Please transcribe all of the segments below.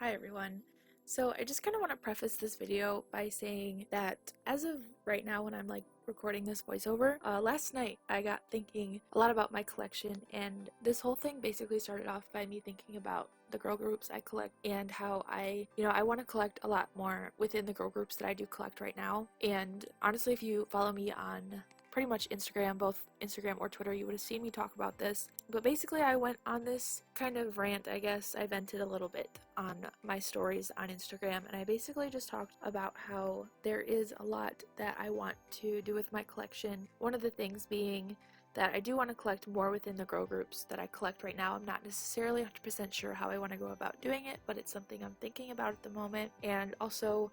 Hi everyone. So I just kind of want to preface this video by saying that as of right now when I'm recording this voiceover, last night I got thinking a lot about my collection, and this whole thing basically started off by me thinking about the girl groups I collect and how I want to collect a lot more within the girl groups that I do collect right now. And honestly, if you follow me on pretty much Instagram, both Instagram or Twitter, you would have seen me talk about this. But basically I went on this kind of rant, I guess. I vented a little bit on my stories on Instagram, and I basically just talked about how there is a lot that I want to do with my collection. One of the things being that I do want to collect more within the girl groups that I collect right now. I'm not necessarily 100% sure how I want to go about doing it, but it's something I'm thinking about at the moment. And also,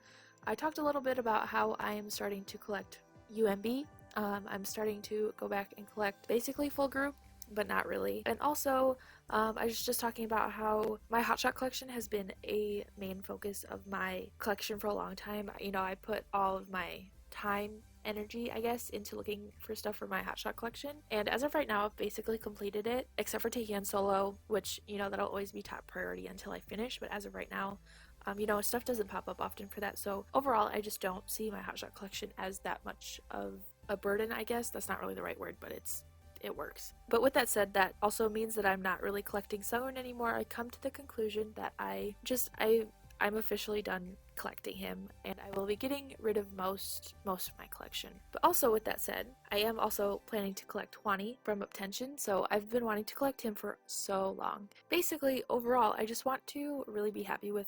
I talked a little bit about how I am starting to collect UMB. I'm starting to go back and collect basically full group, but not really. And also, I was just talking about how my hotshot collection has been a main focus of my collection for a long time. I put all of my time, energy, I guess, into looking for stuff for my hotshot collection. And as of right now, I've basically completed it, except for taking on solo, which, that'll always be top priority until I finish. But as of right now, stuff doesn't pop up often for that. So overall, I just don't see my hotshot collection as that much of a burden, I guess. That's not really the right word, but it works. But with that said, that also means that I'm not really collecting Sungwoon anymore. I come to the conclusion that I'm officially done collecting him, and I will be getting rid of most of my collection. But also with that said, I am also planning to collect Hwani from Uptension, so I've been wanting to collect him for so long. Basically, overall, I just want to really be happy with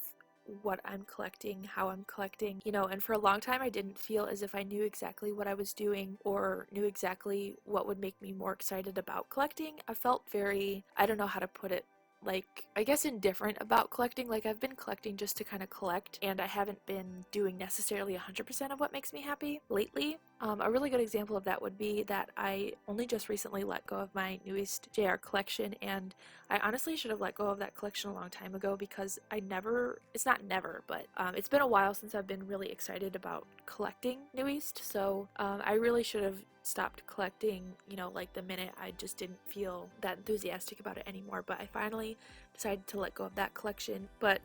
what I'm collecting, how I'm collecting, and for a long time I didn't feel as if I knew exactly what I was doing or knew exactly what would make me more excited about collecting. I felt very, I don't know how to put it, I guess indifferent about collecting. I've been collecting just to kind of collect, and I haven't been doing necessarily 100% of what makes me happy lately. A really good example of that would be that I only just recently let go of my newest JR collection, and I honestly should have let go of that collection a long time ago because it's not never, but it's been a while since I've been really excited about collecting New East, so I really should have stopped collecting, the minute I just didn't feel that enthusiastic about it anymore. But I finally decided to let go of that collection. But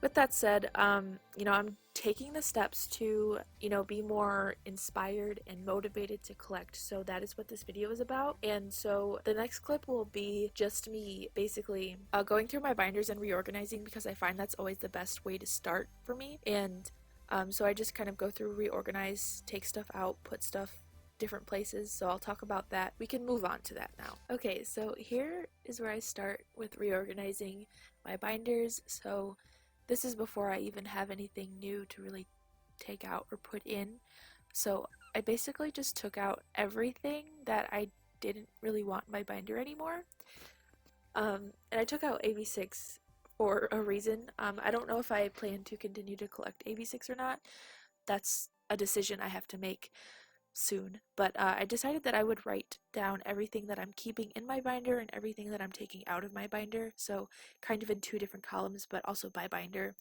with that said, I'm taking the steps to, be more inspired and motivated to collect. So that is what this video is about. And so the next clip will be just me basically going through my binders and reorganizing, because I find that's always the best way to start for me. And so I just kind of go through, reorganize, take stuff out, put stuff different places, so I'll talk about that. We can move on to that now. Okay, so here is where I start with reorganizing my binders. So this is before I even have anything new to really take out or put in. So I basically just took out everything that I didn't really want in my binder anymore. And I took out AB6 for a reason. I don't know if I plan to continue to collect AB6 or not. That's a decision I have to make soon, but I decided that I would write down everything that I'm keeping in my binder and everything that I'm taking out of my binder, so kind of in two different columns, but also by binder.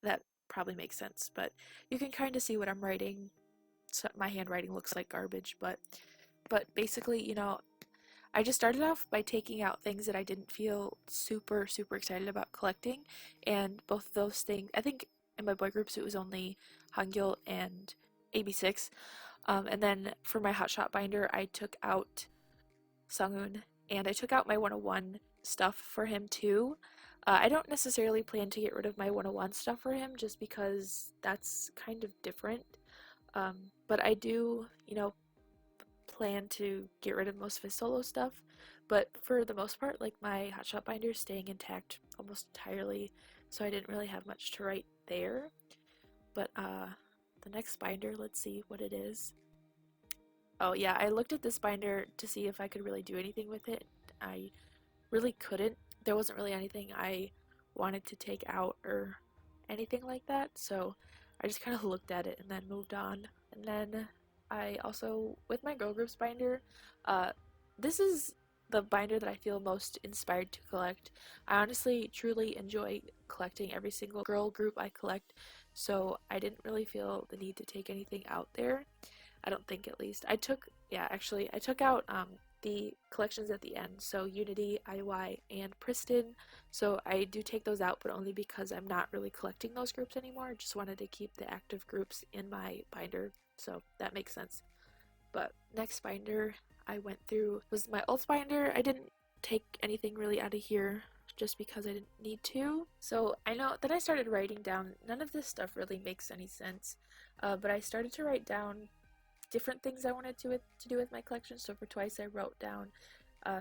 That probably makes sense, but you can kind of see what I'm writing. So my handwriting looks like garbage, but basically, I just started off by taking out things that I didn't feel super excited about collecting, and both of those things, I think in my boy groups it was only Hangul and AB6. And then for my hotshot binder, I took out Sungwoon, and I took out my 101 stuff for him too. I don't necessarily plan to get rid of my 101 stuff for him just because that's kind of different. But I do, plan to get rid of most of his solo stuff. But for the most part, my hotshot binder is staying intact almost entirely, so I didn't really have much to write there. But the next binder, let's see what it is. Oh yeah, I looked at this binder to see if I could really do anything with it. I really couldn't. There wasn't really anything I wanted to take out or anything like that, so I just kind of looked at it and then moved on. And then I also, with my girl groups binder, this is the binder that I feel most inspired to collect. I honestly truly enjoy collecting every single girl group I collect, so I didn't really feel the need to take anything out there. I don't think, at least. I took out the collections at the end, so Unity, IY, and Priston. So I do take those out, but only because I'm not really collecting those groups anymore. Just wanted to keep the active groups in my binder, so that makes sense. But next binder I went through was my Ults binder. I didn't take anything really out of here just because I didn't need to. So I know then I started writing down, none of this stuff really makes any sense, but I started to write down different things I wanted to do with my collection. So for Twice I wrote down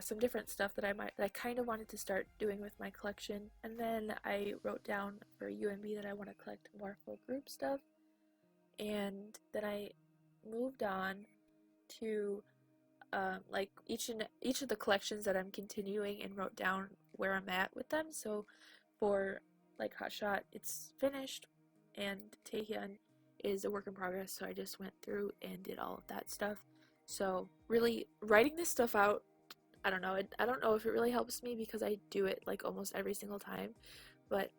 some different stuff that I kind of wanted to start doing with my collection, and then I wrote down for UMB that I want to collect more full group stuff, and then I moved on to like each of the collections that I'm continuing and wrote down where I'm at with them. So for like Hotshot, it's finished, and Taehyun is a work in progress, so I just went through and did all of that stuff. So really writing this stuff out, I don't know, I don't know if it really helps me because I do it like almost every single time, but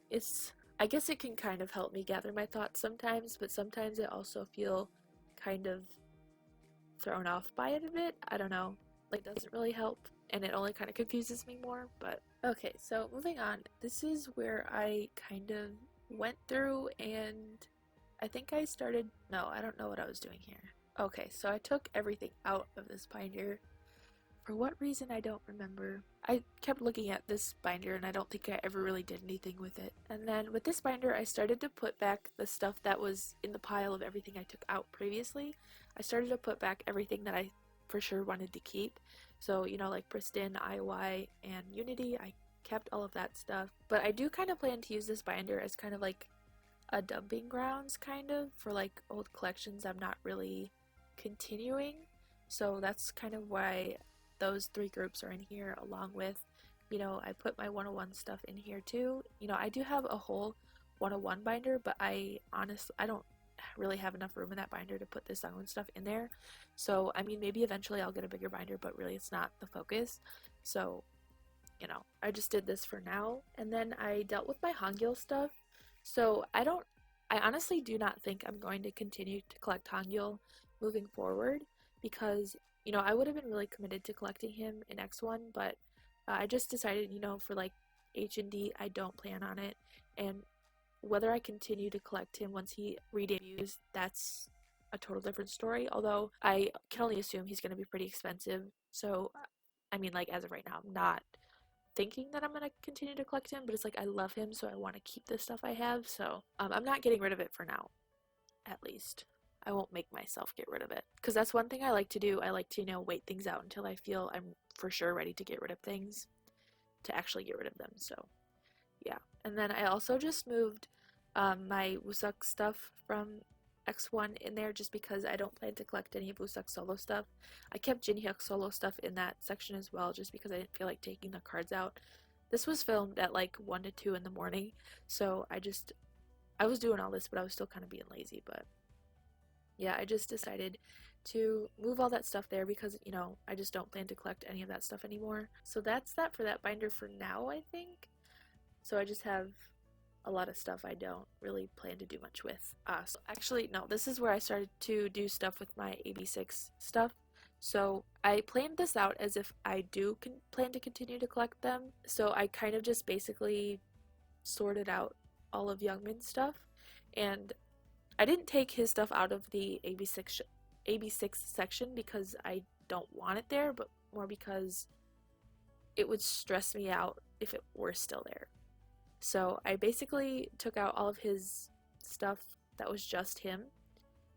it's, I guess it can kind of help me gather my thoughts sometimes, but sometimes I also feel kind of thrown off by it a bit. I don't know, like doesn't really help, and it only kind of confuses me more. But okay, so moving on, this is where I kind of went through, and I think I started, no, I don't know what I was doing here. Okay, so I took everything out of this binder. For what reason, I don't remember. I kept looking at this binder and I don't think I ever really did anything with it. And then with this binder, I started to put back the stuff that was in the pile of everything I took out previously. I started to put back everything that I for sure wanted to keep. So, you know, like Priston, IY, and Unity, I kept all of that stuff. But I do kind of plan to use this binder as kind of like a dumping grounds kind of for like old collections I'm not really continuing. So that's kind of why those three groups are in here, along with, you know, I put my 101 stuff in here too. You know, I do have a whole 101 binder, but I don't really have enough room in that binder to put this song and stuff in there. So I mean, maybe eventually I'll get a bigger binder, but really it's not the focus. So, you know, I just did this for now. And then I dealt with my Hangul stuff. So I honestly do not think I'm going to continue to collect Hangul moving forward, because, you know, I would have been really committed to collecting him in X1, but I just decided, you know, for like H and D, I don't plan on it. And whether I continue to collect him once he re-debuts, that's a total different story. Although I can only assume he's going to be pretty expensive. So, I mean, like as of right now, I'm not thinking that I'm going to continue to collect him, but it's like I love him, so I want to keep the stuff I have. So I'm not getting rid of it for now, at least. I won't make myself get rid of it, because that's one thing I like to do. I like to, you know, wait things out until I feel I'm for sure ready to get rid of things, to actually get rid of them. So yeah. And then I also just moved my Wusuk stuff from X1 in there just because I don't plan to collect any of Wusuk's solo stuff. I kept Jinhyuk solo stuff in that section as well just because I didn't feel like taking the cards out. This was filmed at like 1 to 2 in the morning, so I was doing all this, but I was still kind of being lazy. But yeah, I just decided to move all that stuff there because, you know, I just don't plan to collect any of that stuff anymore. So that's that for that binder for now, I think. So I just have a lot of stuff I don't really plan to do much with. So actually, no, this is where I started to do stuff with my AB6 stuff. So I planned this out as if I do plan to continue to collect them. So I kind of just basically sorted out all of Youngmin's stuff, and I didn't take his stuff out of the AB6 section because I don't want it there, but more because it would stress me out if it were still there. So I basically took out all of his stuff that was just him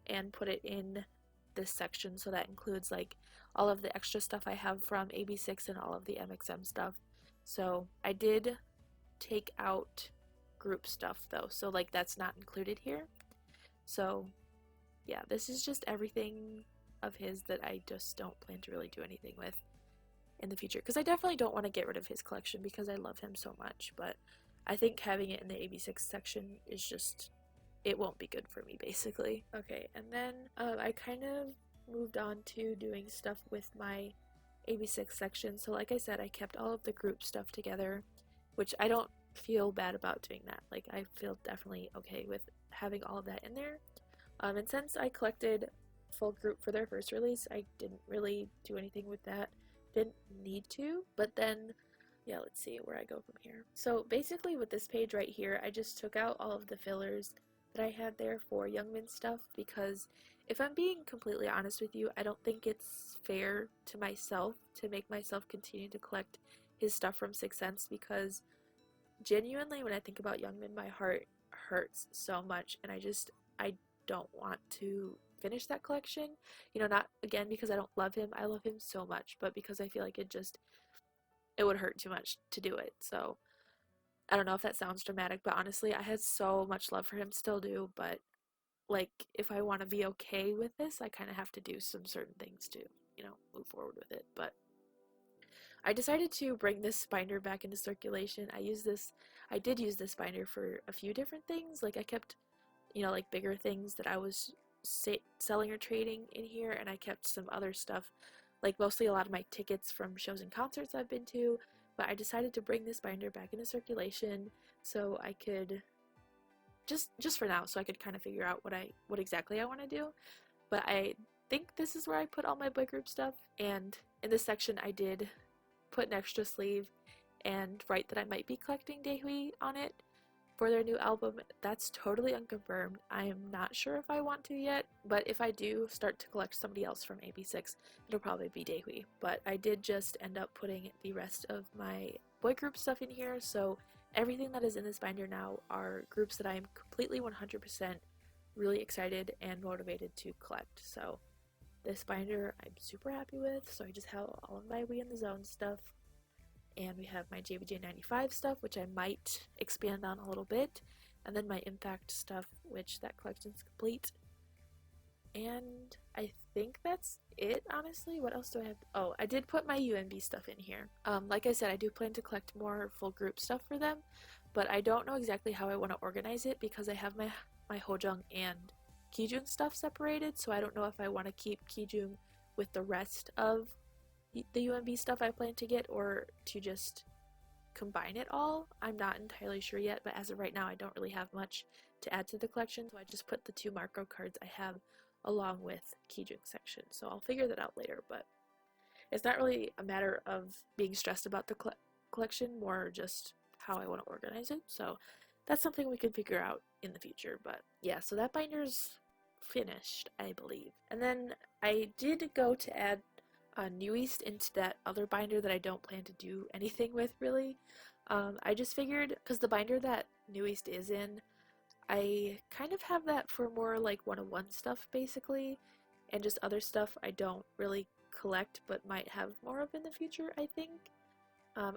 and put it in this section. So that includes like all of the extra stuff I have from AB6 and all of the MXM stuff. So I did take out group stuff though, so like that's not included here. So yeah, this is just everything of his that I just don't plan to really do anything with in the future, because I definitely don't want to get rid of his collection because I love him so much, but I think having it in the AB6 section is just, it won't be good for me basically. Okay, and then I kind of moved on to doing stuff with my AB6 section. So like I said, I kept all of the group stuff together, which I don't feel bad about doing that. Like I feel definitely okay with having all of that in there. And since I collected full group for their first release. I didn't really do anything with that. Didn't need to, but then yeah, let's see where I go from here. So basically with this page right here, I just took out all of the fillers that I had there for Youngmin stuff, because if I'm being completely honest with you, I don't think it's fair to myself to make myself continue to collect his stuff from 6th Sense, because genuinely when I think about Youngmin, my heart hurts so much, and I don't want to finish that collection. You know, not again because I don't love him. I love him so much, but because I feel like it would hurt too much to do it. So I don't know if that sounds dramatic, but honestly, I had so much love for him, still do, but like if I want to be okay with this, I kind of have to do some certain things to, you know, move forward with it. But I decided to bring this binder back into circulation. I did use this binder for a few different things. Like I kept, you know, like bigger things that I was selling or trading in here, and I kept some other stuff, like mostly a lot of my tickets from shows and concerts I've been to. But I decided to bring this binder back into circulation so I could just for now, so I could kind of figure out what exactly I want to do. But I think this is where I put all my boy group stuff, and in this section I did put an extra sleeve and write that I might be collecting Daehui on it for their new album. That's totally unconfirmed. I am not sure if I want to yet, but if I do start to collect somebody else from AB6, it'll probably be Daehui. But I did just end up putting the rest of my boy group stuff in here, so everything that is in this binder now are groups that I am completely 100% really excited and motivated to collect. So this binder I'm super happy with. So I just have all of my We in the Zone stuff, and we have my JVJ95 stuff, which I might expand on a little bit, and then my Impact stuff, which that collection's complete. And I think that's it, honestly. What else do I have? Oh, I did put my UMB stuff in here. Like I said, I do plan to collect more full group stuff for them, but I don't know exactly how I want to organize it because I have my Hojung and Kijung stuff separated, so I don't know if I want to keep Kijung with the rest of the UMB stuff I plan to get, or to just combine it all. I'm not entirely sure yet, but as of right now I don't really have much to add to the collection, so I just put the 2 Marco cards I have along with Kijung section, so I'll figure that out later. But it's not really a matter of being stressed about the collection, more just how I want to organize it, so that's something we could figure out in the future. But yeah, so that binder's finished, I believe. And then I did go to add New East into that other binder that I don't plan to do anything with, really. I just figured, because the binder that New East is in, I kind of have that for more like 101 stuff basically, and just other stuff I don't really collect but might have more of in the future, I think.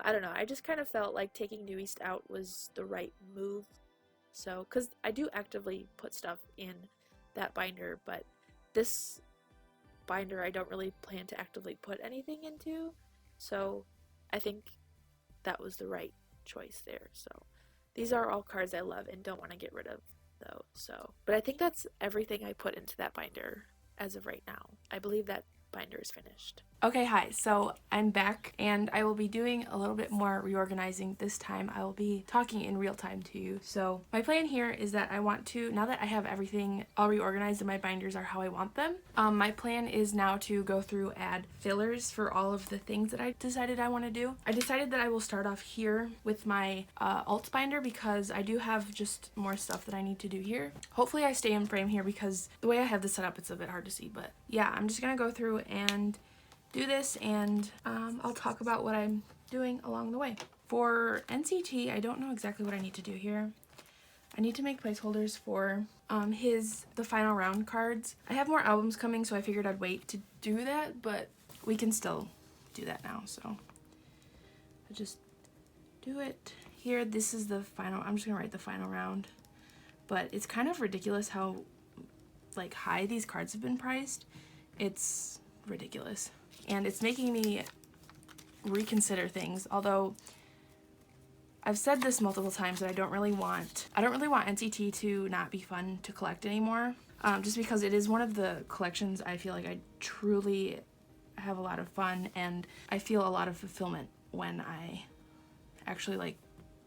I don't know, I just kind of felt like taking New East out was the right move. So, because I do actively put stuff in that binder, but this binder I don't really plan to actively put anything into, so I think that was the right choice there. So these are all cards I love and don't want to get rid of though. So, but I think that's everything I put into that binder as of right now. I believe that binder is finished. Okay, hi, so I'm back and I will be doing a little bit more reorganizing. This time I will be talking in real time to you. So my plan here is that I want to, now that I have everything all reorganized and my binders are how I want them, my plan is now to go through add fillers for all of the things that I decided I want to do. I decided that I will start off here with my alt binder because I do have just more stuff that I need to do here. Hopefully I stay in frame here because the way I have this set up it's a bit hard to see, but yeah, I'm just gonna go through and do this, and I'll talk about what I'm doing along the way. For NCT, I don't know exactly what I need to do here. I need to make placeholders for the final round cards. I have more albums coming, so I figured I'd wait to do that, but we can still do that now, so I just do it here. This is the final, I'm just gonna write the final round, but it's kind of ridiculous how like high these cards have been priced. It's ridiculous. And it's making me reconsider things, although I've said this multiple times that I don't really want NCT to not be fun to collect anymore, just because it is one of the collections I feel like I truly have a lot of fun and I feel a lot of fulfillment when I actually like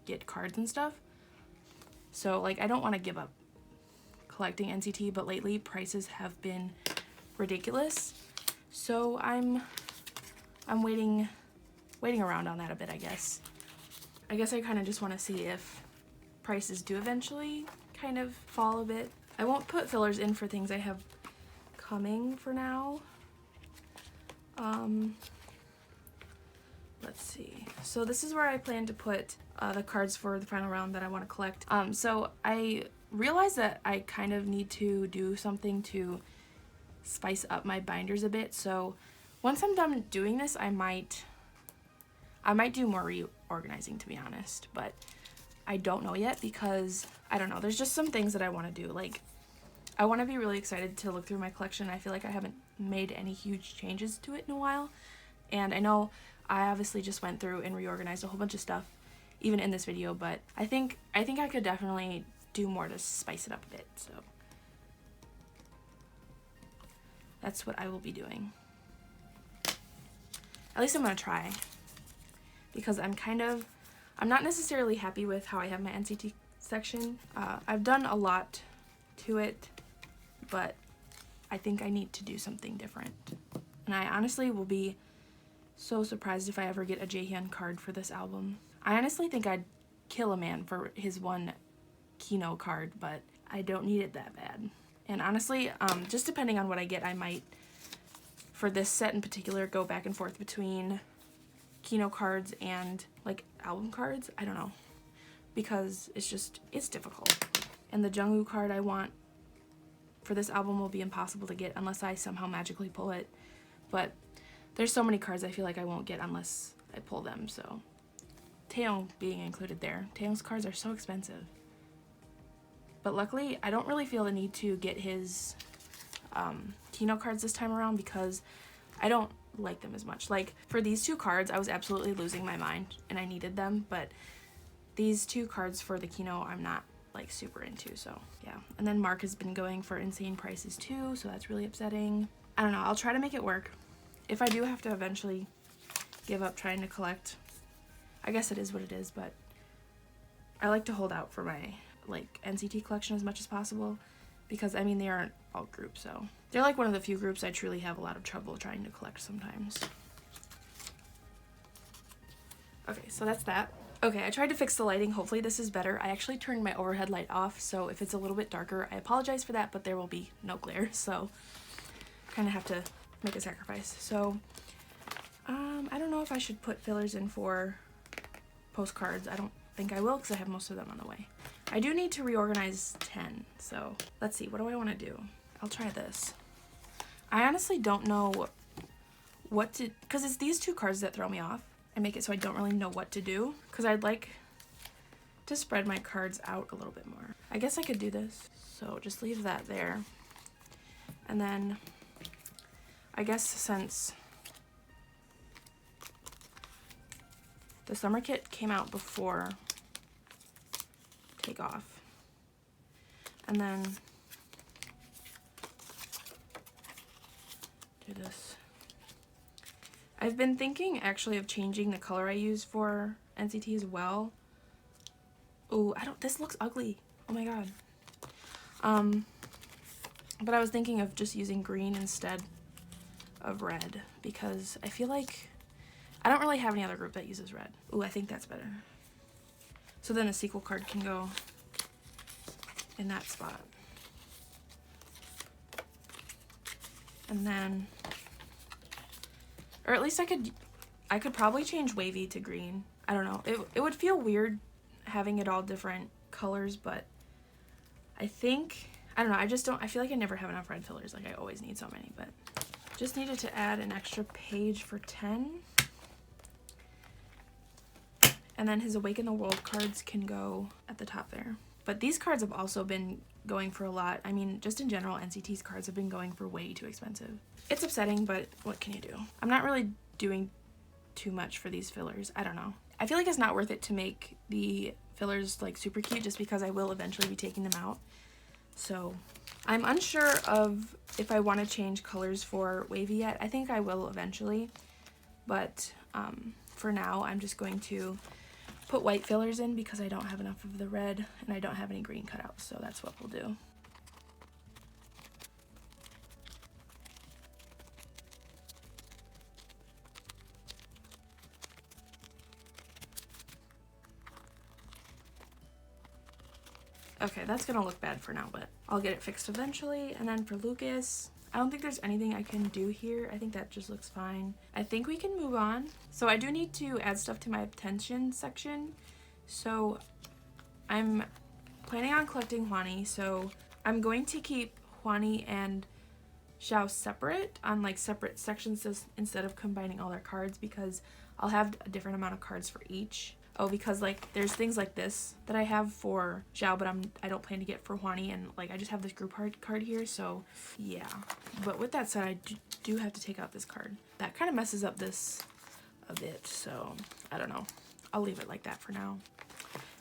get cards and stuff. So like I don't want to give up collecting NCT, but lately prices have been ridiculous. So I'm waiting around on that a bit, I guess. I kind of just want to see if prices do eventually kind of fall a bit. I won't put fillers in for things I have coming for now. Let's see. So this is where I plan to put the cards for the final round that I want to collect. So I realized that I kind of need to do something to spice up my binders a bit. So once I'm done doing this, I might do more reorganizing, to be honest, but I don't know yet because I don't know. There's just some things that I want to do. Like, I want to be really excited to look through my collection. I feel like I haven't made any huge changes to it in a while, and I know I obviously just went through and reorganized a whole bunch of stuff even in this video, but I think I could definitely do more to spice it up a bit. So that's what I will be doing. At least I'm gonna try, because I'm not necessarily happy with how I have my NCT section. I've done a lot to it, but I think I need to do something different. And I honestly will be so surprised if I ever get a Jaehyun card for this album. I honestly think I'd kill a man for his one Kino card, but I don't need it that bad. And honestly, just depending on what I get, I might, for this set in particular, go back and forth between Kino cards and like album cards. I don't know, because it's difficult. And the Jungwoo card I want for this album will be impossible to get unless I somehow magically pull it. But there's so many cards I feel like I won't get unless I pull them, so Taeyong being included there. Taeyong's cards are so expensive. But luckily, I don't really feel the need to get his Kino cards this time around because I don't like them as much. Like, for these two cards, I was absolutely losing my mind and I needed them, but these two cards for the Kino, I'm not like super into, so yeah. And then Mark has been going for insane prices too, so that's really upsetting. I don't know, I'll try to make it work. If I do have to eventually give up trying to collect, I guess it is what it is, but I like to hold out for my like NCT collection as much as possible, because I mean, they aren't all groups, so they're like one of the few groups I truly have a lot of trouble trying to collect sometimes. Okay, so that's that. Okay, I tried to fix the lighting. Hopefully this is better. I actually turned my overhead light off, so if it's a little bit darker, I apologize for that, but there will be no glare, so kind of have to make a sacrifice. So I don't know if I should put fillers in for postcards. I don't think I will because I have most of them on the way. I do need to reorganize 10, so let's see, what do I want to do? I'll try this. I honestly don't know what to, because it's these two cards that throw me off and make it so I don't really know what to do, because I'd like to spread my cards out a little bit more. I guess I could do this, so just leave that there. And then I guess since the summer kit came out before Takeoff, and then do this. I've been thinking actually of changing the color I use for NCT as well. Ooh, this looks ugly. Oh my god. But I was thinking of just using green instead of red, because I feel like I don't really have any other group that uses red. Ooh, I think that's better. So then the sequel card can go in that spot. And then, or at least I could probably change wavy to green. I don't know. It would feel weird having it all different colors, but I don't know, I feel like I never have enough red fillers. Like, I always need so many, but just needed to add an extra page for 10. And then his Awaken the World cards can go at the top there. But these cards have also been going for a lot. I mean, just in general, NCT's cards have been going for way too expensive. It's upsetting, but what can you do? I'm not really doing too much for these fillers. I don't know. I feel like it's not worth it to make the fillers like super cute, just because I will eventually be taking them out. So I'm unsure of if I want to change colors for wavy yet. I think I will eventually, but for now I'm just going to put white fillers in because I don't have enough of the red and I don't have any green cutouts, so that's what we'll do. Okay, that's gonna look bad for now, but I'll get it fixed eventually. And then for Lucas, I don't think there's anything I can do here. I think that just looks fine. I think we can move on. So I do need to add stuff to my attention section. So I'm planning on collecting Hwani, so I'm going to keep Hwani and Xiao separate on like separate sections instead of combining all their cards, because I'll have a different amount of cards for each. Oh, because like there's things like this that I have for Xiao, but I don't plan to get for Hwani, and like I just have this group card here, so yeah. But with that said, I do have to take out this card. That kind of messes up this a bit, so I don't know. I'll leave it like that for now.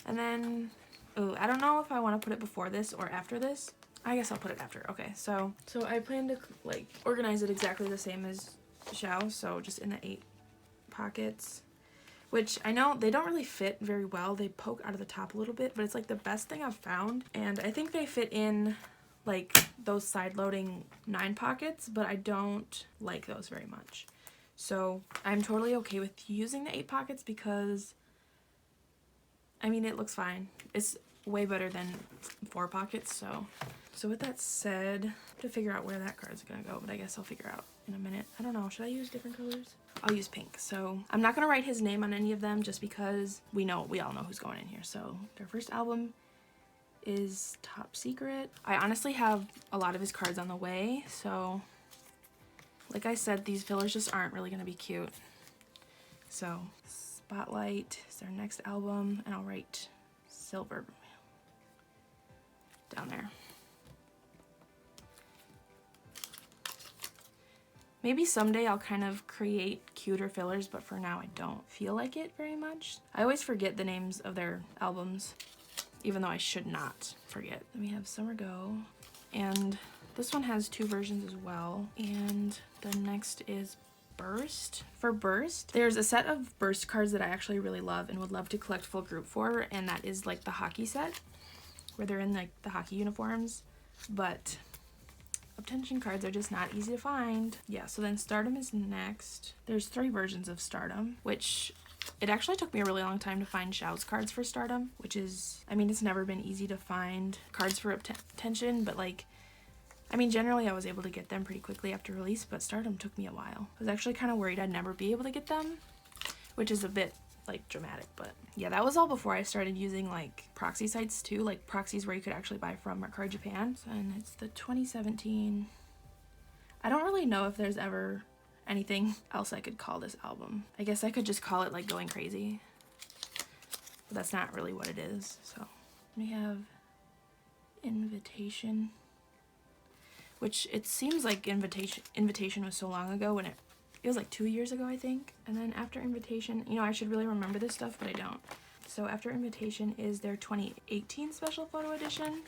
And then, oh, I don't know if I want to put it before this or after this. I guess I'll put it after. Okay, so I plan to like organize it exactly the same as Xiao, so just in the 8 pockets. Which I know they don't really fit very well. They poke out of the top a little bit, but it's like the best thing I've found. And I think they fit in like those side-loading 9 pockets, but I don't like those very much. So I'm totally okay with using the 8 pockets because, I mean, it looks fine. It's way better than 4 pockets, so with that said, I have to figure out where that card's gonna go, but I guess I'll figure out in a minute. I don't know, should I use different colors? I'll use pink. So I'm not gonna write his name on any of them just because we all know who's going in here. So their first album is Top Secret. I honestly have a lot of his cards on the way, so like I said, these fillers just aren't really gonna be cute. So Spotlight is their next album, and I'll write Silver down there. Maybe someday I'll kind of create cuter fillers, but for now I don't feel like it very much. I always forget the names of their albums, even though I should not forget. Then we have Summer Go, and this one has 2 versions as well. And the next is Burst. For Burst, there's a set of Burst cards that I actually really love and would love to collect full group for, and that is like the hockey set, where they're in like the hockey uniforms, but Obtention cards are just not easy to find. Yeah, so then Stardom is next. There's 3 versions of Stardom, which it actually took me a really long time to find Xiao's cards for Stardom, which is, I mean, it's never been easy to find cards for Obtention, but like, I mean, generally I was able to get them pretty quickly after release, but Stardom took me a while. I was actually kind of worried I'd never be able to get them, which is a bit like dramatic, but yeah, that was all before I started using like proxy sites too, like proxies where you could actually buy from Mercari Japan. And it's the 2017. I don't really know if there's ever anything else I could call this album. I guess I could just call it like Going Crazy, but that's not really what it is. So we have Invitation, which it seems like Invitation was so long ago when it was like 2 years ago, I think. And then after Invitation, you know, I should really remember this stuff, but I don't. So after Invitation is their 2018 special photo edition.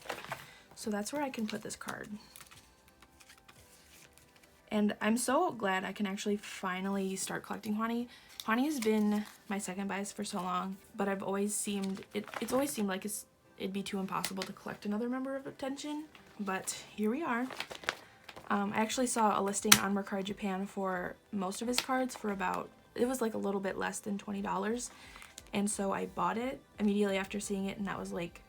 So that's where I can put this card. And I'm so glad I can actually finally start collecting Hwani. Hwani has been my second bias for so long, but I've always seemed, it's always seemed like it'd be too impossible to collect another member of Attention, but here we are. I actually saw a listing on Mercari Japan for most of his cards for about, it was like a little bit less than $20. And so I bought it immediately after seeing it, and that was like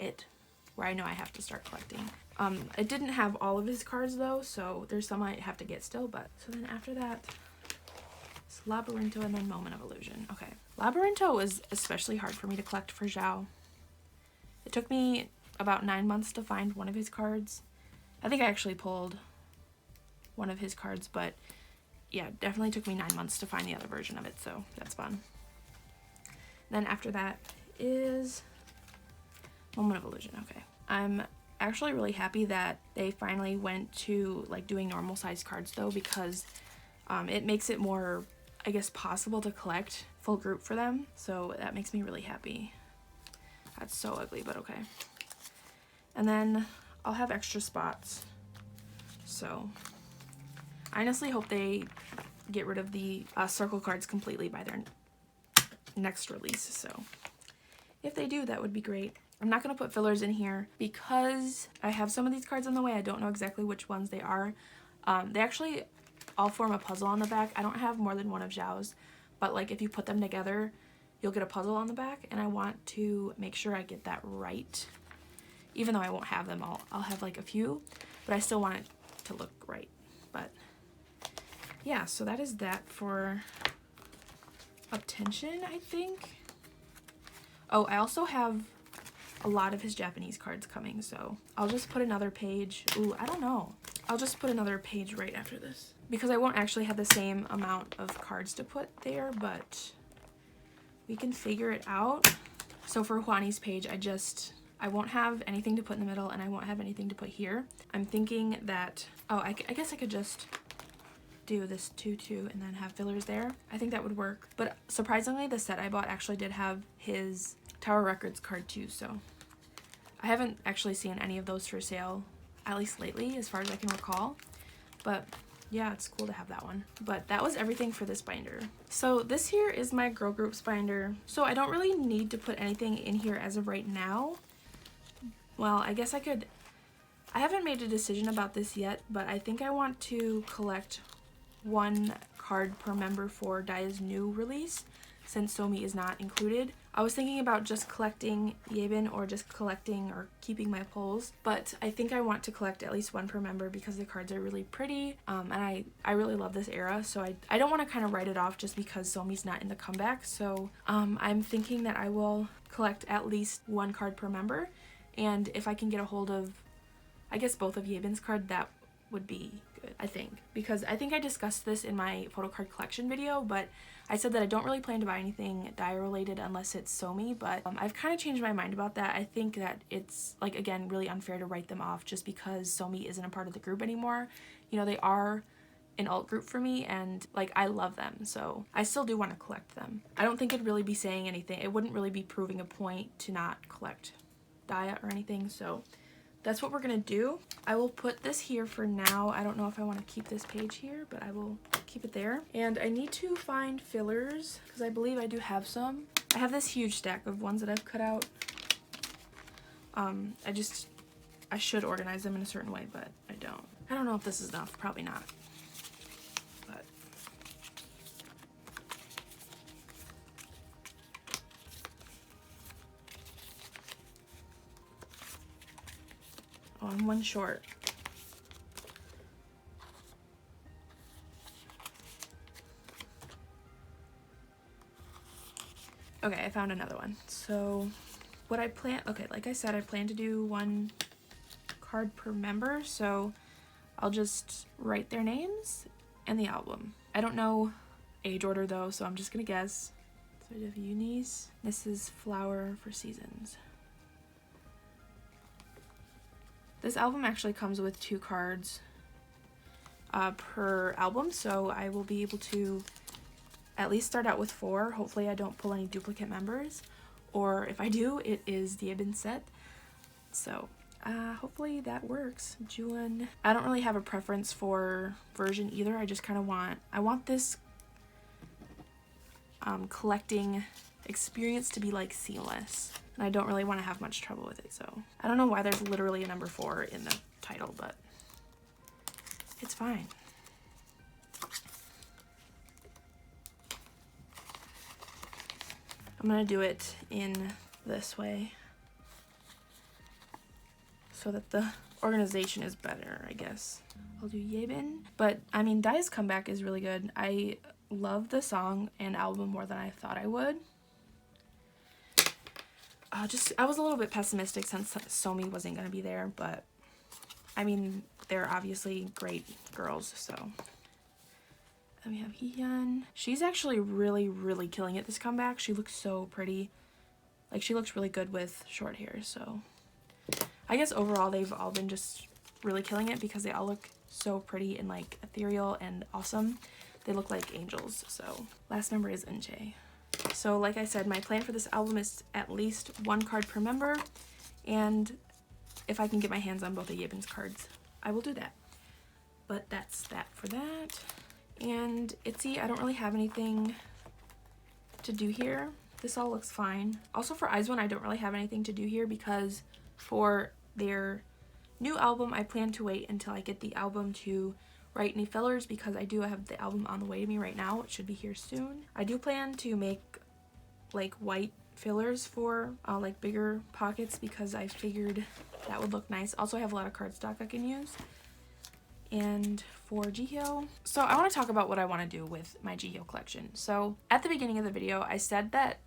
it, where I know I have to start collecting. It didn't have all of his cards though, so there's some I have to get still, but so then after that, it's Labyrinto and then Moment of Illusion. Okay, Labyrinto was especially hard for me to collect for Xiao. It took me about 9 months to find one of his cards. I think I actually pulled one of his cards, but yeah, definitely took me 9 months to find the other version of it, so that's fun. Then after that is Moment of Illusion. Okay, I'm actually really happy that they finally went to like doing normal size cards though, because it makes it more, I guess, possible to collect full group for them, so that makes me really happy. That's so ugly, but okay. And then I'll have extra spots, so I honestly hope they get rid of the circle cards completely by their next release, so if they do, that would be great. I'm not going to put fillers in here because I have some of these cards on the way. I don't know exactly which ones they are. They actually all form a puzzle on the back. I don't have more than one of Xiao's, but like if you put them together, you'll get a puzzle on the back, and I want to make sure I get that right. even though I won't have them all. I'll have like a few, but I still want it to look right. But yeah, so that is that for Attention, I think. Oh, I also have a lot of his Japanese cards coming, so I'll just put another page. Ooh, I don't know. I'll just put another page right after this because I won't actually have the same amount of cards to put there, but we can figure it out. So for Juani's page, I won't have anything to put in the middle and I won't have anything to put here. I'm thinking that, oh, I guess I could just do this 2-2 and then have fillers there. I think that would work. But surprisingly, the set I bought actually did have his Tower Records card too, so I haven't actually seen any of those for sale, at least lately, as far as I can recall. But yeah, it's cool to have that one. But that was everything for this binder. So this here is my Girl Groups binder. So I don't really need to put anything in here as of right now. Well, I guess I could. I haven't made a decision about this yet, but I think I want to collect one card per member for Daya's new release, since Somi is not included. I was thinking about just collecting Yebin or just collecting or keeping my pulls, but I think I want to collect at least one per member because the cards are really pretty, and I really love this era, so I don't want to kind of write it off just because Somi's not in the comeback. So I'm thinking that I will collect at least one card per member, and if I can get a hold of, I guess, both of Yebin's card, that would be good, I think, because I think I discussed this in my Photocard collection video, but I said that I don't really plan to buy anything Daya related unless it's Somi, but I've kind of changed my mind about that. I think that it's, like, again, really unfair to write them off just because Somi isn't a part of the group anymore. You know, they are an alt group for me, and like, I love them, so I still do want to collect them. I don't think it'd really be saying anything. It wouldn't really be proving a point to not collect Daya or anything, so that's what we're gonna do. I will put this here for now. I don't know if I want to keep this page here, but I will keep it there. And I need to find fillers because I believe I do have some. I have this huge stack of ones that I've cut out. I should organize them in a certain way, but I don't. I don't know if this is enough. Probably not. But oh, I'm one short. Okay, I found another one. So what I plan, okay, like I said, I plan to do one card per member, so I'll just write their names and the album. I don't know age order though, so I'm just gonna guess. So I have Eunice. This is Flower for Seasons. This album actually comes with 2 cards per album, so I will be able to at least start out with 4. Hopefully I don't pull any duplicate members, or if I do, it is the Ibn set. So hopefully that works. Juan. I don't really have a preference for version either. I just kind of want this collecting experience to be like seamless, and I don't really want to have much trouble with it. So I don't know why there's literally a number 4 in the title, but it's fine. I'm gonna do it in this way so that the organization is better, I guess. I'll do Yebin, but I mean, Daya's comeback is really good. I love the song and album more than I thought I would. I was a little bit pessimistic since Somi wasn't gonna be there, but I mean, they're obviously great girls, so. Then we have Heehyun. She's actually really, really killing it this comeback. She looks so pretty. Like, she looks really good with short hair, so. I guess overall they've all been just really killing it because they all look so pretty and like ethereal and awesome. They look like angels, so. Last number is Eunchae. So like I said, my plan for this album is at least 1 card per member, and if I can get my hands on both of Yebin's cards, I will do that. But that's that for that. And Itzy, I don't really have anything to do here. This all looks fine. Also for IZ*ONE, I don't really have anything to do here because for their new album, I plan to wait until I get the album to write any fillers because I do have the album on the way to me right now. It should be here soon. I do plan to make like white fillers for like bigger pockets because I figured that would look nice. Also, I have a lot of cardstock I can use. And for Jihyo, so I want to talk about what I want to do with my Jihyo collection. So at the beginning of the video, I said that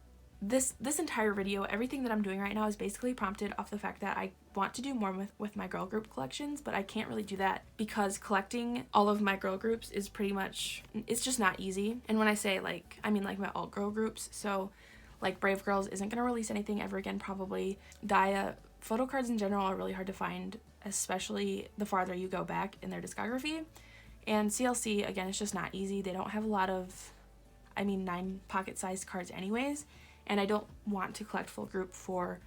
this entire video, everything that I'm doing right now is basically prompted off the fact that I want to do more with my girl group collections, but I can't really do that because collecting all of my girl groups is pretty much, it's just not easy. And when I say like, I mean like my alt girl groups. So like Brave Girls isn't going to release anything ever again probably. Daya, photo cards in general are really hard to find, especially the farther you go back in their discography. And CLC, again, it's just not easy. They don't have a lot of, 9 pocket-sized cards anyways. And I don't want to collect full group for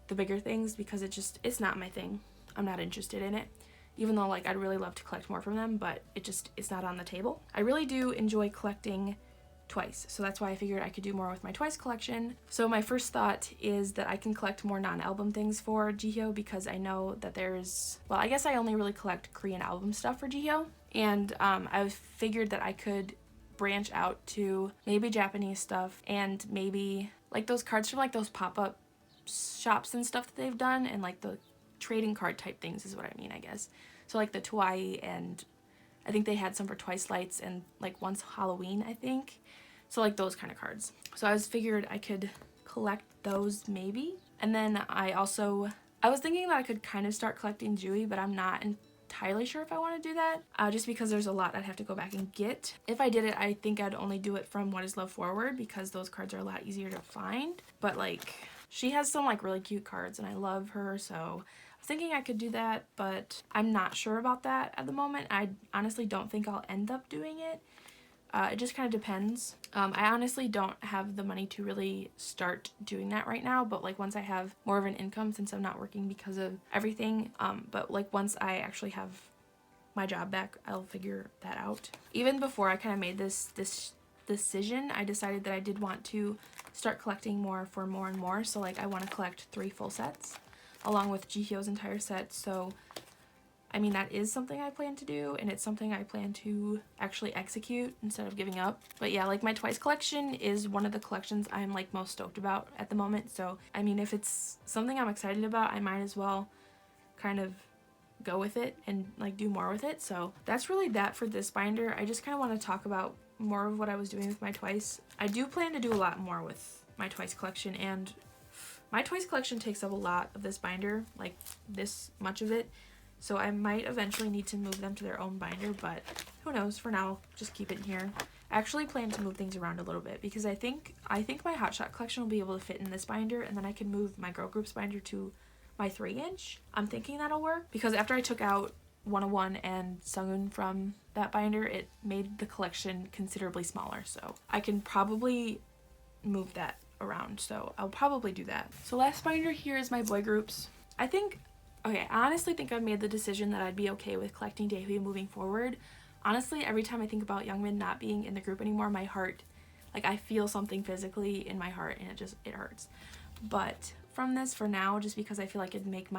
the bigger things because it's not my thing. I'm not interested in it. Even though like I'd really love to collect more from them, but it's not on the table. I really do enjoy collecting Twice, so that's why I figured I could do more with my Twice collection. So my first thought is that I can collect more non-album things for Jihyo because I know that I guess I only really collect Korean album stuff for Jihyo, and I figured that I could branch out to maybe Japanese stuff and maybe like those cards from like those pop-up shops and stuff that they've done, and like the trading card type things is what I mean, I guess. So like the Tawai, and I think they had some for Twice Lights and like once Halloween, I think. So like those kind of cards. So I figured I could collect those maybe. And then I was thinking that I could kind of start collecting Jui, but I'm not entirely sure if I want to do that. Just because there's a lot I'd have to go back and get. If I did it, I think I'd only do it from What Is Love Forward because those cards are a lot easier to find. But like, she has some like really cute cards and I love her, so I was thinking I could do that, but I'm not sure about that at the moment. I honestly don't think I'll end up doing it. It just kind of depends. I honestly don't have the money to really start doing that right now, but like once I have more of an income, since I'm not working because of everything, but like once I actually have my job back, I'll figure that out. Even before I kind of made this decision, I decided that I did want to start collecting more for more and more. So like I want to collect 3 full sets along with Jihyo's entire set. So that is something I plan to do, and it's something I plan to actually execute instead of giving up. But yeah, like my Twice collection is one of the collections I'm like most stoked about at the moment. So if it's something I'm excited about, I might as well kind of go with it and like do more with it. So that's really that for this binder. I just kind of want to talk about more of what I was doing with my Twice. I do plan to do a lot more with my Twice collection, and my Twice collection takes up a lot of this binder, like this much of it. So I might eventually need to move them to their own binder, but who knows? For now, just keep it in here. I actually plan to move things around a little bit because I think my Hotshot collection will be able to fit in this binder, and then I can move my Girl Groups binder to my 3-inch. I'm thinking that'll work because after I took out 101 and Sungun from that binder, it made the collection considerably smaller. So I can probably move that around. So I'll probably do that. So last binder here is my boy groups. I honestly think I've made the decision that I'd be okay with collecting Daehui moving forward. Honestly, every time I think about Youngmin not being in the group anymore, my heart, like I feel something physically in my heart and it hurts. But from this, for now, just because I feel like it'd make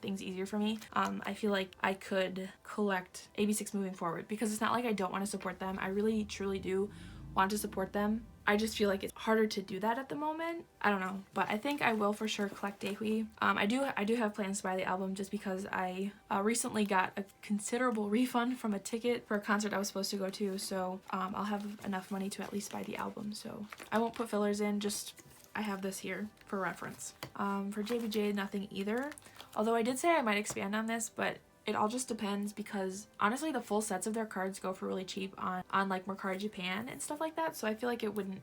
things easier for me, I feel like I could collect AB6 moving forward because it's not like I don't want to support them. I really truly do want to support them. I just feel like it's harder to do that at the moment. I don't know, but I think I will for sure collect Daehui. I do have plans to buy the album just because I recently got a considerable refund from a ticket for a concert I was supposed to go to, so I'll have enough money to at least buy the album. So I won't put fillers in, just I have this here for reference. For JBJ, nothing either. Although I did say I might expand on this, but it all just depends because honestly the full sets of their cards go for really cheap on like Mercari Japan and stuff like that, so I feel like it wouldn't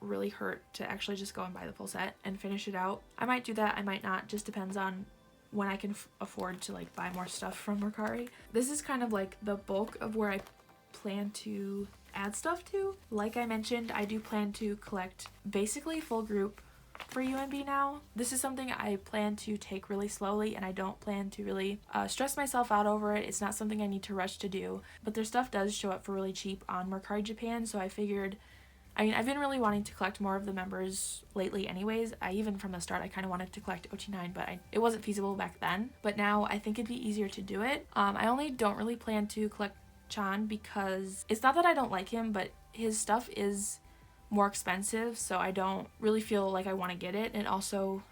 really hurt to actually just go and buy the full set and finish it out. I might do that, I might not, just depends on when I can afford to like buy more stuff from Mercari. This is kind of like the bulk of where I plan to add stuff to. Like I mentioned, I do plan to collect basically full group for UMB now. This is something I plan to take really slowly, and I don't plan to really stress myself out over it. It's not something I need to rush to do, but their stuff does show up for really cheap on Mercari Japan, so I figured, I've been really wanting to collect more of the members lately anyways. Even from the start I kind of wanted to collect OT9, but it wasn't feasible back then, but now I think it'd be easier to do it. I only don't really plan to collect Chan because it's not that I don't like him, but his stuff is more expensive, so I don't really feel like I want to get it. And also,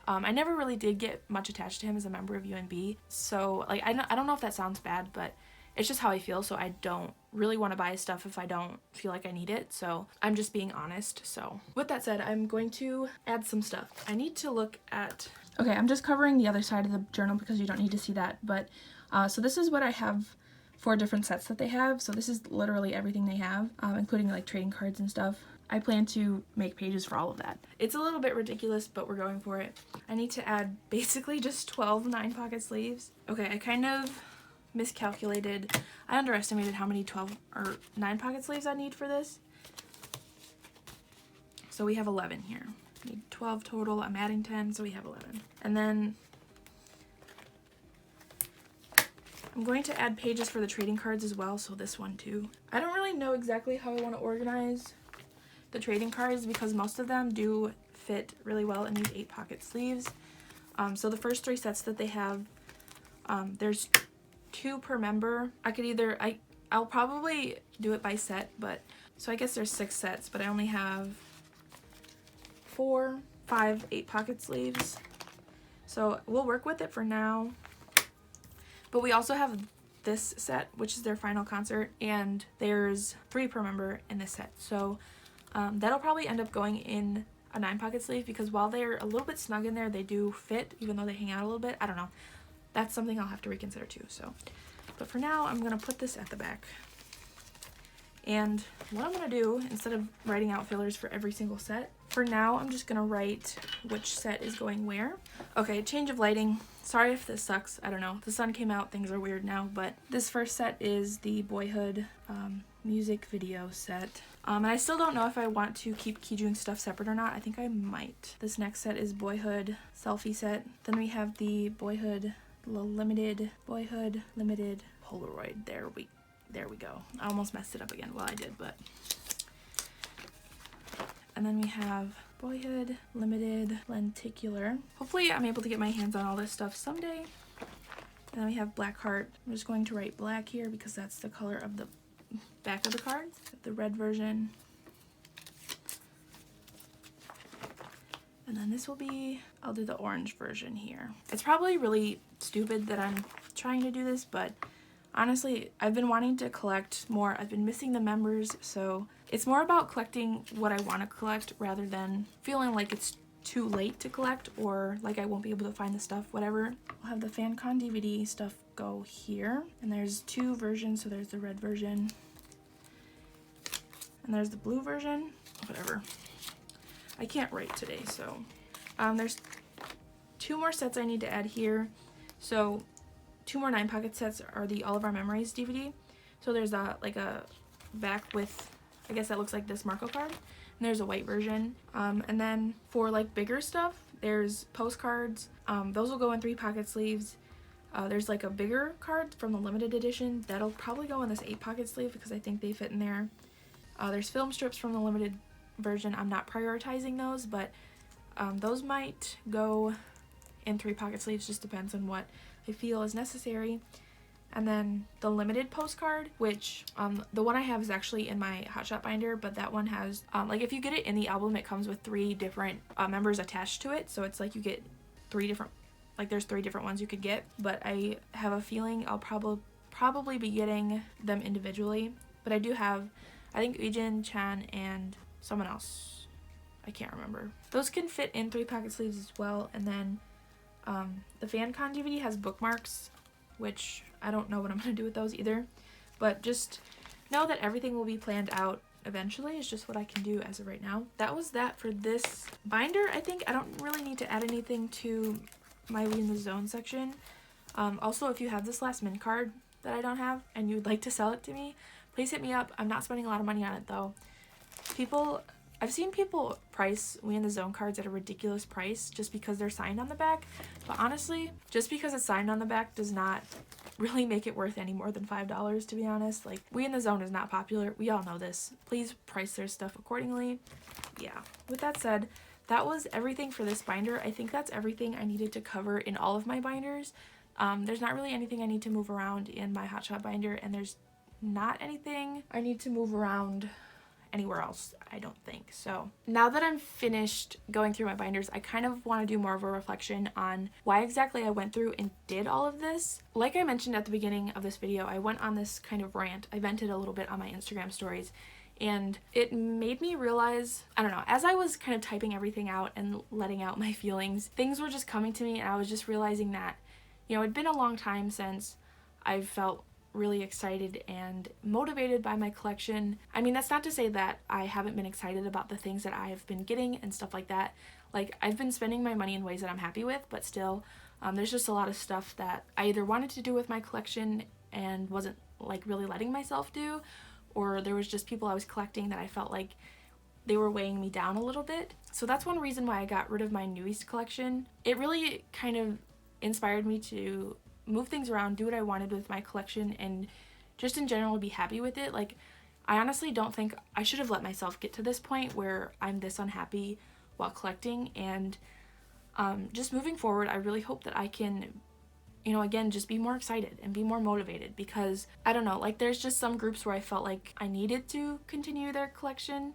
I never really did get much attached to him as a member of UNB, so like I don't know if that sounds bad, but it's just how I feel. So I don't really want to buy his stuff if I don't feel like I need it, so I'm just being honest. So with that said, I'm going to add some stuff. I need to look at, okay, I'm just covering the other side of the journal because you don't need to see that, but so this is what I have, 4 different sets that they have. So this is literally everything they have, including like trading cards and stuff. I plan to make pages for all of that. It's a little bit ridiculous, but we're going for it. I need to add basically just 12 9-pocket sleeves. Okay, I kind of miscalculated. I underestimated how many 12 or 9-pocket sleeves I need for this. So we have 11 here. I need 12 total. I'm adding 10, so we have 11. And then I'm going to add pages for the trading cards as well, so this one too. I don't really know exactly how I want to organize the trading cards because most of them do fit really well in these 8-pocket sleeves. So the first 3 sets that they have, there's 2 per member. I could either, I'll probably do it by set, but so I guess there's 6 sets, but I only have 4, 5 8-pocket sleeves. So we'll work with it for now. But we also have this set, which is their final concert, and there's 3 per member in this set. So that'll probably end up going in a 9-pocket sleeve because while they're a little bit snug in there, they do fit even though they hang out a little bit. I don't know. That's something I'll have to reconsider too. So, but for now, I'm gonna put this at the back. And what I'm gonna do, instead of writing out fillers for every single set, for now I'm just gonna write which set is going where. Okay, change of lighting. Sorry if this sucks, I don't know. The sun came out, things are weird now, but this first set is the Boyhood music video set. And I still don't know if I want to keep Kijoong's stuff separate or not. I think I might. This next set is Boyhood selfie set. Then we have the Boyhood limited Polaroid. There we go. I almost messed it up again. Well, I did, but. And then we have Boyhood limited lenticular. Hopefully I'm able to get my hands on all this stuff someday. And then we have Black Heart. I'm just going to write black here because that's the color of the back of the card. The red version. And then this will be, I'll do the orange version here. It's probably really stupid that I'm trying to do this, but honestly, I've been wanting to collect more. I've been missing the members, so it's more about collecting what I want to collect rather than feeling like it's too late to collect or like I won't be able to find the stuff, whatever. I'll have the FanCon DVD stuff go here. And there's 2 versions, so there's the red version and there's the blue version, whatever. I can't write today, so there's 2 more sets I need to add here. So 2 more 9-pocket sets are the All of Our Memories DVD. So there's like a back with, I guess that looks like this Marco card. And there's a white version. And then for like bigger stuff, there's postcards. Those will go in 3-pocket sleeves. There's like a bigger card from the limited edition. That'll probably go in this 8-pocket sleeve because I think they fit in there. There's film strips from the limited version. I'm not prioritizing those, but those might go in 3-pocket sleeves. Just depends on what I feel is necessary. And then the limited postcard, which the one I have is actually in my Hotshot binder, but that one has like if you get it in the album, it comes with 3 different members attached to it, so it's like you get 3 different, like there's 3 different ones you could get. But I have a feeling I'll probably be getting them individually. But I do have, I think Eugene, Chan, and someone else, I can't remember. Those can fit in 3-pocket sleeves as well. And then the FanCon DVD has bookmarks, which I don't know what I'm going to do with those either. But just know that everything will be planned out eventually. It's just what I can do as of right now. That was that for this binder, I think. I don't really need to add anything to my We in the Zone section. Also, if you have this last mint card that I don't have and you'd like to sell it to me, please hit me up. I'm not spending a lot of money on it though. I've seen people price We in the Zone cards at a ridiculous price just because they're signed on the back. But honestly, just because it's signed on the back does not really make it worth any more than $5, to be honest. Like, We in the Zone is not popular. We all know this. Please price their stuff accordingly. Yeah. With that said, that was everything for this binder. I think that's everything I needed to cover in all of my binders. There's not really anything I need to move around in my Hotshot binder, and there's not anything I need to move around anywhere else, I don't think. So now that I'm finished going through my binders, I kind of want to do more of a reflection on why exactly I went through and did all of this. Like I mentioned at the beginning of this video, I went on this kind of rant. I vented a little bit on my Instagram stories, and it made me realize, I don't know, as I was kind of typing everything out and letting out my feelings, things were just coming to me, and I was just realizing that, you know, it'd been a long time since I've felt really excited and motivated by my collection. I mean, that's not to say that I haven't been excited about the things that I have been getting and stuff like that. Like, I've been spending my money in ways that I'm happy with, but still, there's just a lot of stuff that I either wanted to do with my collection and wasn't like really letting myself do, or there was just people I was collecting that I felt like they were weighing me down a little bit. So that's one reason why I got rid of my Newies collection. It really kind of inspired me to move things around, do what I wanted with my collection, and just in general be happy with it. Like, I honestly don't think I should have let myself get to this point where I'm this unhappy while collecting, and just moving forward, I really hope that I can, you know, again, just be more excited and be more motivated, because I don't know, like, there's just some groups where I felt like I needed to continue their collection.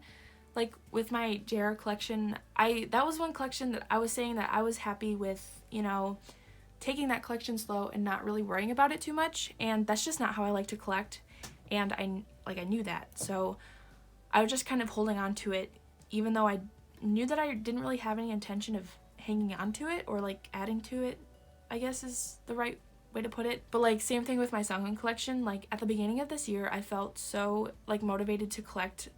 Like with my JR collection, that was one collection that I was saying that I was happy with, you know, taking that collection slow and not really worrying about it too much, and that's just not how I like to collect, and I knew that. So I was just kind of holding on to it, even though I knew that I didn't really have any intention of hanging on to it or like adding to it, I guess is the right way to put it. But like, same thing with my Sunghoon collection. Like, at the beginning of this year, I felt so like motivated to collect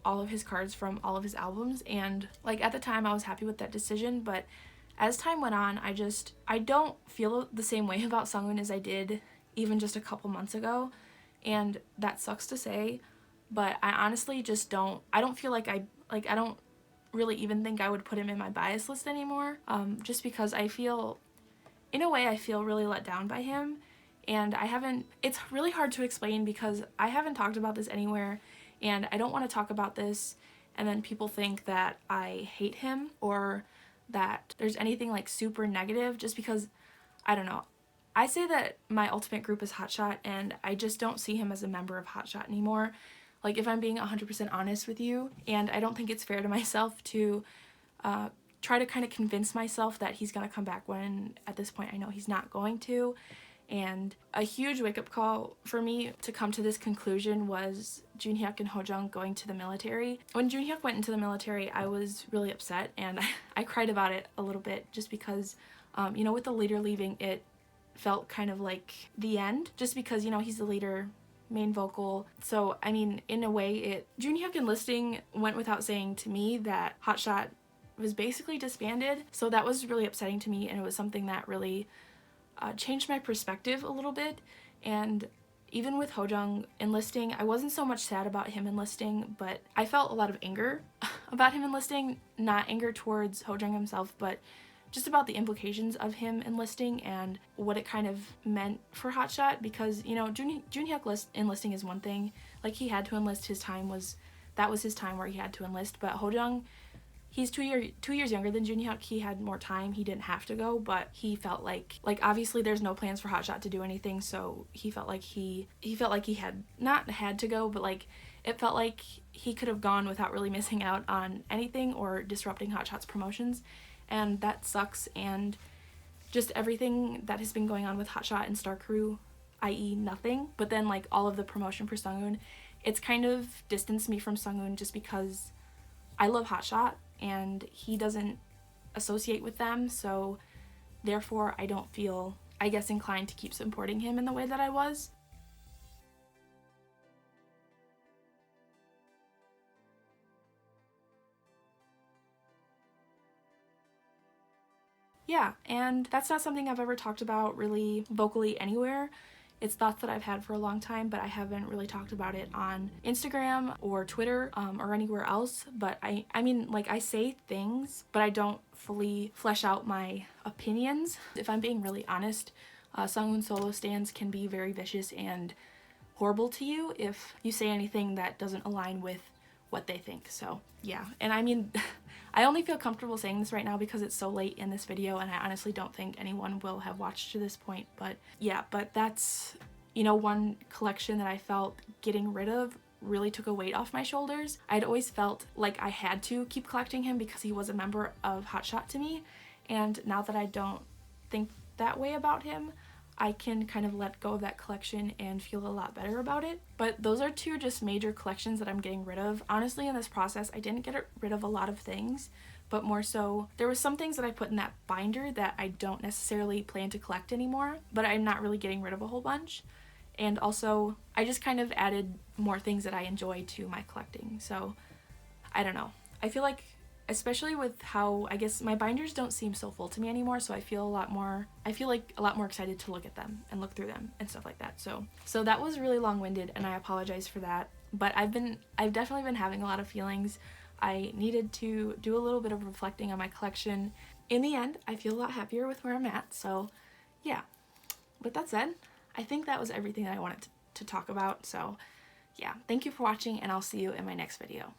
all of his cards from all of his albums, and like at the time I was happy with that decision, but as time went on, I don't feel the same way about Sunghoon as I did even just a couple months ago, and that sucks to say, but I honestly just don't feel like I don't really even think I would put him in my bias list anymore, just because I feel, in a way, I feel really let down by him, and it's really hard to explain because I haven't talked about this anywhere, and I don't want to talk about this and then people think that I hate him or that there's anything like super negative, just because, I don't know. I say that my ultimate group is Hotshot, and I just don't see him as a member of Hotshot anymore. Like, if I'm being 100% honest with you, and I don't think it's fair to myself to try to kind of convince myself that he's gonna come back when at this point I know he's not going to. And a huge wake-up call for me to come to this conclusion was Junhyuk and Hojung going to the military. When Junhyuk went into the military, I was really upset, and I cried about it a little bit, just because, you know, with the leader leaving, it felt kind of like the end, just because, you know, he's the leader, main vocal. So, I mean, in a way, Junhyuk enlisting went without saying to me that Hotshot was basically disbanded, so that was really upsetting to me, and it was something that really changed my perspective a little bit. And even with Hojung enlisting, I wasn't so much sad about him enlisting, but I felt a lot of anger about him enlisting. Not anger towards Hojung himself, but just about the implications of him enlisting and what it kind of meant for Hotshot, because, you know, Junhyuk enlisting is one thing. Like, he had to enlist, that was his time where he had to enlist, but Hojung, he's 2 years younger than Junhyuk. He had more time. He didn't have to go, but he felt like obviously there's no plans for Hotshot to do anything, so he felt like he had not had to go, but like it felt like he could have gone without really missing out on anything or disrupting Hotshot's promotions, and that sucks. And just everything that has been going on with Hotshot and Star Crew, i.e. nothing, but then like all of the promotion for Sunghoon, it's kind of distanced me from Sunghoon, just because I love Hotshot and he doesn't associate with them, so therefore I don't feel, I guess, inclined to keep supporting him in the way that I was. Yeah, and that's not something I've ever talked about really vocally anywhere. It's thoughts that I've had for a long time, but I haven't really talked about it on Instagram or Twitter or anywhere else. But I mean, like, I say things, but I don't fully flesh out my opinions. If I'm being really honest, Sunghoon solo stans can be very vicious and horrible to you if you say anything that doesn't align with what they think. So yeah, and I mean, I only feel comfortable saying this right now because it's so late in this video, and I honestly don't think anyone will have watched to this point. But yeah, but that's, you know, one collection that I felt getting rid of really took a weight off my shoulders. I'd always felt like I had to keep collecting him because he was a member of Hotshot to me, and now that I don't think that way about him, I can kind of let go of that collection and feel a lot better about it. But those are two just major collections that I'm getting rid of. Honestly, in this process, I didn't get rid of a lot of things, but more so there were some things that I put in that binder that I don't necessarily plan to collect anymore, but I'm not really getting rid of a whole bunch. And also, I just kind of added more things that I enjoy to my collecting. So, I don't know. I feel like, especially with how, I guess, my binders don't seem so full to me anymore, so I feel like a lot more excited to look at them and look through them and stuff like that. So that was really long-winded, and I apologize for that. But I've definitely been having a lot of feelings. I needed to do a little bit of reflecting on my collection. In the end, I feel a lot happier with where I'm at, so yeah. With that said, I think that was everything that I wanted to talk about, so yeah. Thank you for watching, and I'll see you in my next video.